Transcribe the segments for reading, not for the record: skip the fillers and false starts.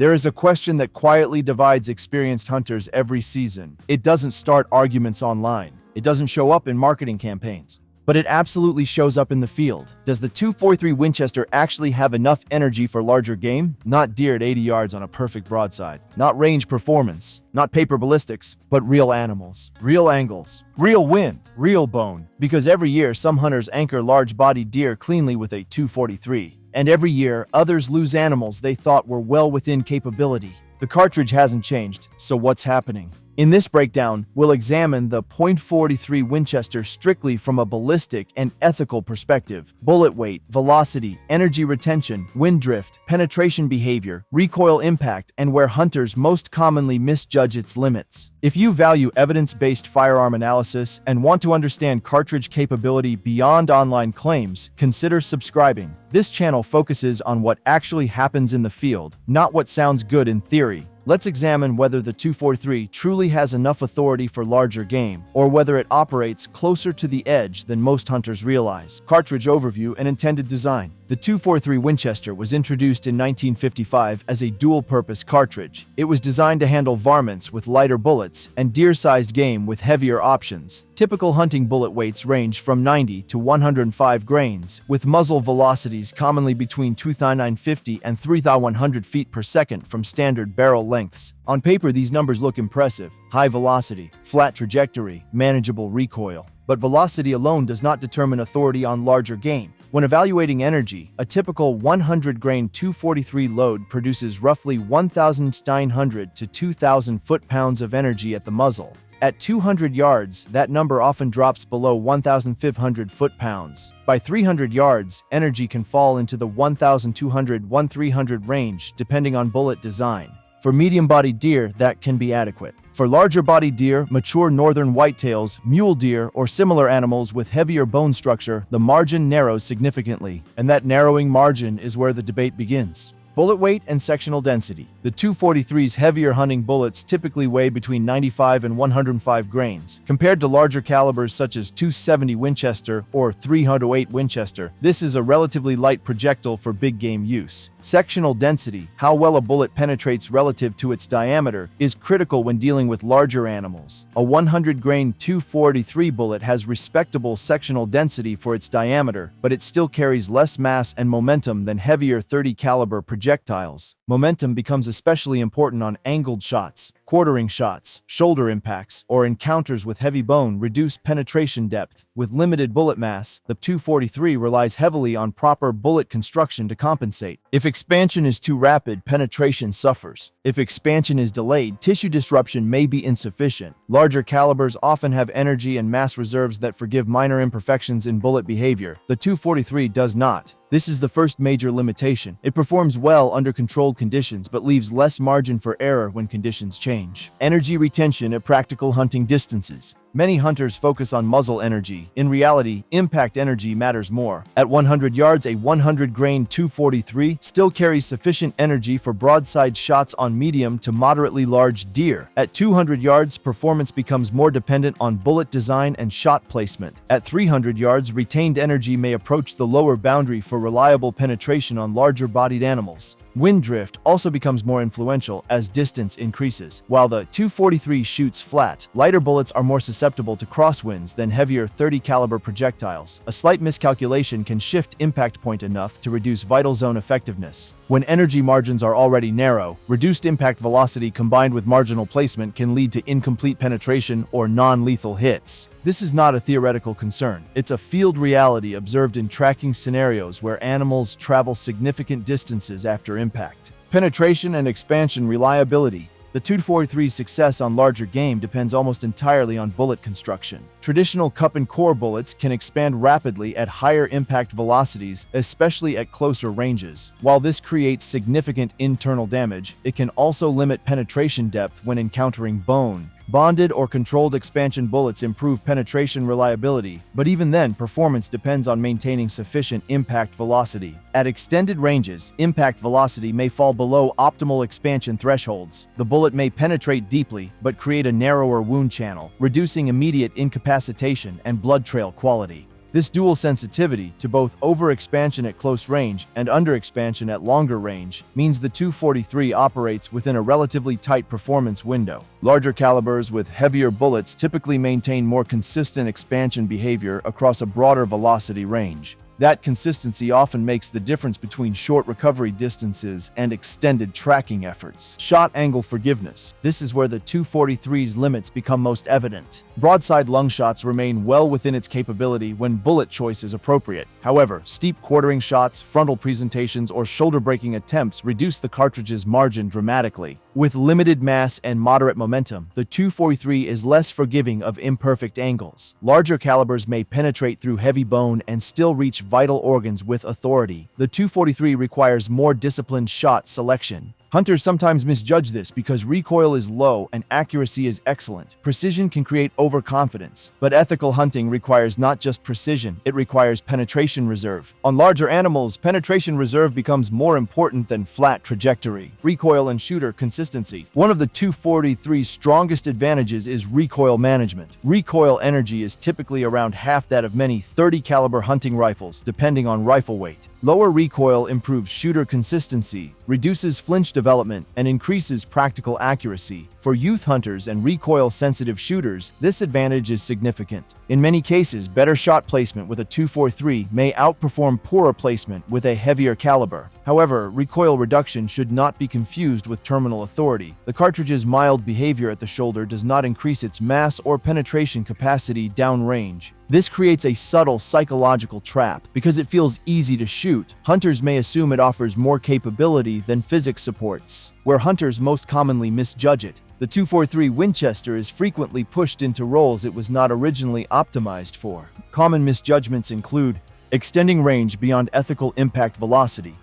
There is a question that quietly divides experienced hunters every season. It doesn't start arguments online. It doesn't show up in marketing campaigns. But it absolutely shows up in the field. Does the 243 Winchester actually have enough energy for larger game? Not deer at 80 yards on a perfect broadside. Not range performance. Not paper ballistics. But real animals. Real angles. Real wind. Real bone. Because every year some hunters anchor large-bodied deer cleanly with a 243. And every year others lose animals they thought were well within capability. The cartridge hasn't changed, so what's happening? In this breakdown, we'll examine the .43 Winchester strictly from a ballistic and ethical perspective. Bullet weight, velocity, energy retention, wind drift, penetration behavior, recoil impact, and where hunters most commonly misjudge its limits. If you value evidence-based firearm analysis and want to understand cartridge capability beyond online claims, consider subscribing. This channel focuses on what actually happens in the field, not what sounds good in theory. Let's examine whether the 243 truly has enough authority for larger game, or whether it operates closer to the edge than most hunters realize. Cartridge overview and intended design. The 243 Winchester was introduced in 1955 as a dual-purpose cartridge. It was designed to handle varmints with lighter bullets and deer-sized game with heavier options. Typical hunting bullet weights range from 90 to 105 grains, with muzzle velocities commonly between 2,950 and 3,100 feet per second from standard barrel lengths. On paper, these numbers look impressive. High velocity, flat trajectory, manageable recoil. But velocity alone does not determine authority on larger game. When evaluating energy, a typical 100-grain 243 load produces roughly 1,900 to 2,000 foot-pounds of energy at the muzzle. At 200 yards, that number often drops below 1,500 foot-pounds. By 300 yards, energy can fall into the 1,200–1,300 range, depending on bullet design. For medium-bodied deer, that can be adequate. For larger-bodied deer, mature northern whitetails, mule deer, or similar animals with heavier bone structure, the margin narrows significantly. And that narrowing margin is where the debate begins. Bullet weight and sectional density. The 243's heavier hunting bullets typically weigh between 95 and 105 grains. Compared to larger calibers such as 270 Winchester or 308 Winchester, this is a relatively light projectile for big game use. Sectional density, how well a bullet penetrates relative to its diameter, is critical when dealing with larger animals. A 100-grain 243 bullet has respectable sectional density for its diameter, but it still carries less mass and momentum than heavier 30-caliber projectiles. Momentum becomes especially important on angled shots. Quartering shots, shoulder impacts, or encounters with heavy bone reduce penetration depth. With limited bullet mass, the 243 relies heavily on proper bullet construction to compensate. If expansion is too rapid, penetration suffers. If expansion is delayed, tissue disruption may be insufficient. Larger calibers often have energy and mass reserves that forgive minor imperfections in bullet behavior. The 243 does not. This is the first major limitation. It performs well under controlled conditions but leaves less margin for error when conditions change. Energy retention at practical hunting distances. Many hunters focus on muzzle energy. In reality, impact energy matters more. At 100 yards, a 100-grain 243 still carries sufficient energy for broadside shots on medium to moderately large deer. At 200 yards, performance becomes more dependent on bullet design and shot placement. At 300 yards, retained energy may approach the lower boundary for reliable penetration on larger-bodied animals. Wind drift also becomes more influential as distance increases. While the 243 shoots flat, lighter bullets are more susceptible to crosswinds than heavier 30-caliber projectiles. A slight miscalculation can shift impact point enough to reduce vital zone effectiveness. When energy margins are already narrow, reduced impact velocity combined with marginal placement can lead to incomplete penetration or non-lethal hits. This is not a theoretical concern. It's a field reality observed in tracking scenarios where animals travel significant distances after impact. Penetration and expansion reliability. The 243's success on larger game depends almost entirely on bullet construction. Traditional cup and core bullets can expand rapidly at higher impact velocities, especially at closer ranges. While this creates significant internal damage, it can also limit penetration depth when encountering bone. Bonded or controlled expansion bullets improve penetration reliability, but even then, performance depends on maintaining sufficient impact velocity. At extended ranges, impact velocity may fall below optimal expansion thresholds. The bullet may penetrate deeply, but create a narrower wound channel, reducing immediate incapacitation and blood trail quality. This dual sensitivity to both overexpansion at close range and underexpansion at longer range means the 243 operates within a relatively tight performance window. Larger calibers with heavier bullets typically maintain more consistent expansion behavior across a broader velocity range. That consistency often makes the difference between short recovery distances and extended tracking efforts. Shot angle forgiveness. This is where the 243's limits become most evident. Broadside lung shots remain well within its capability when bullet choice is appropriate. However, steep quartering shots, frontal presentations, or shoulder-breaking attempts reduce the cartridge's margin dramatically. With limited mass and moderate momentum, the 243 is less forgiving of imperfect angles. Larger calibers may penetrate through heavy bone and still reach vital organs with authority. The 243 requires more disciplined shot selection. Hunters sometimes misjudge this because recoil is low and accuracy is excellent. Precision can create overconfidence, but ethical hunting requires not just precision, it requires penetration reserve. On larger animals, penetration reserve becomes more important than flat trajectory. Recoil and shooter consistency. One of the 243's strongest advantages is recoil management. Recoil energy is typically around half that of many 30 caliber hunting rifles, depending on rifle weight. Lower recoil improves shooter consistency, reduces flinch development, and increases practical accuracy. For youth hunters and recoil-sensitive shooters, this advantage is significant. In many cases, better shot placement with a 243 may outperform poorer placement with a heavier caliber. However, recoil reduction should not be confused with terminal authority. The cartridge's mild behavior at the shoulder does not increase its mass or penetration capacity downrange. This creates a subtle psychological trap. Because it feels easy to shoot, hunters may assume it offers more capability than physics supports, where hunters most commonly misjudge it. The 243 Winchester is frequently pushed into roles it was not originally optimized for. Common misjudgments include extending range beyond ethical impact velocity,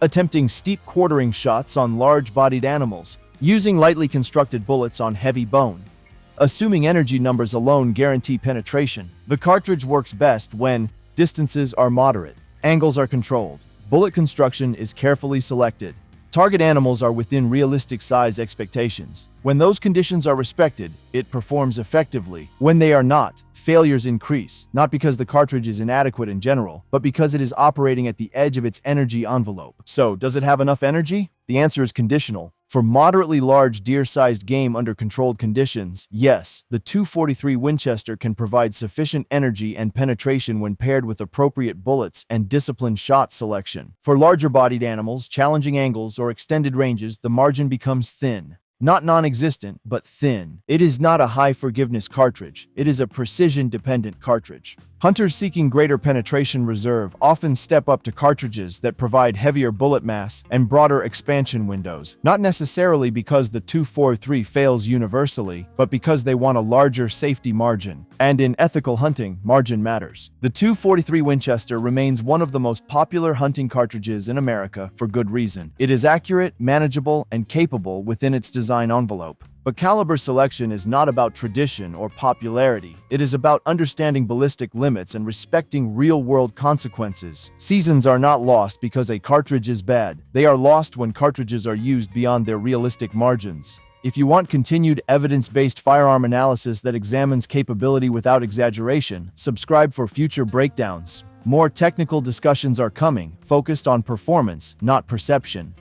attempting steep quartering shots on large-bodied animals, using lightly constructed bullets on heavy bone, assuming energy numbers alone guarantee penetration. The cartridge works best when distances are moderate, angles are controlled, bullet construction is carefully selected, target animals are within realistic size expectations. When those conditions are respected, it performs effectively. When they are not, failures increase, not because the cartridge is inadequate in general, but because it is operating at the edge of its energy envelope. So, does it have enough energy? The answer is conditional. For moderately large deer-sized game under controlled conditions, yes, the 243 Winchester can provide sufficient energy and penetration when paired with appropriate bullets and disciplined shot selection. For larger-bodied animals, challenging angles, or extended ranges, the margin becomes thin. Not non-existent, but thin. It is not a high-forgiveness cartridge. It is a precision-dependent cartridge. Hunters seeking greater penetration reserve often step up to cartridges that provide heavier bullet mass and broader expansion windows, not necessarily because the 243 fails universally, but because they want a larger safety margin. And in ethical hunting, margin matters. The 243 Winchester remains one of the most popular hunting cartridges in America for good reason. It is accurate, manageable, and capable within its design envelope. But caliber selection is not about tradition or popularity. It is about understanding ballistic limits and respecting real-world consequences. Seasons are not lost because a cartridge is bad. They are lost when cartridges are used beyond their realistic margins. If you want continued evidence-based firearm analysis that examines capability without exaggeration, subscribe for future breakdowns. More technical discussions are coming, focused on performance, not perception.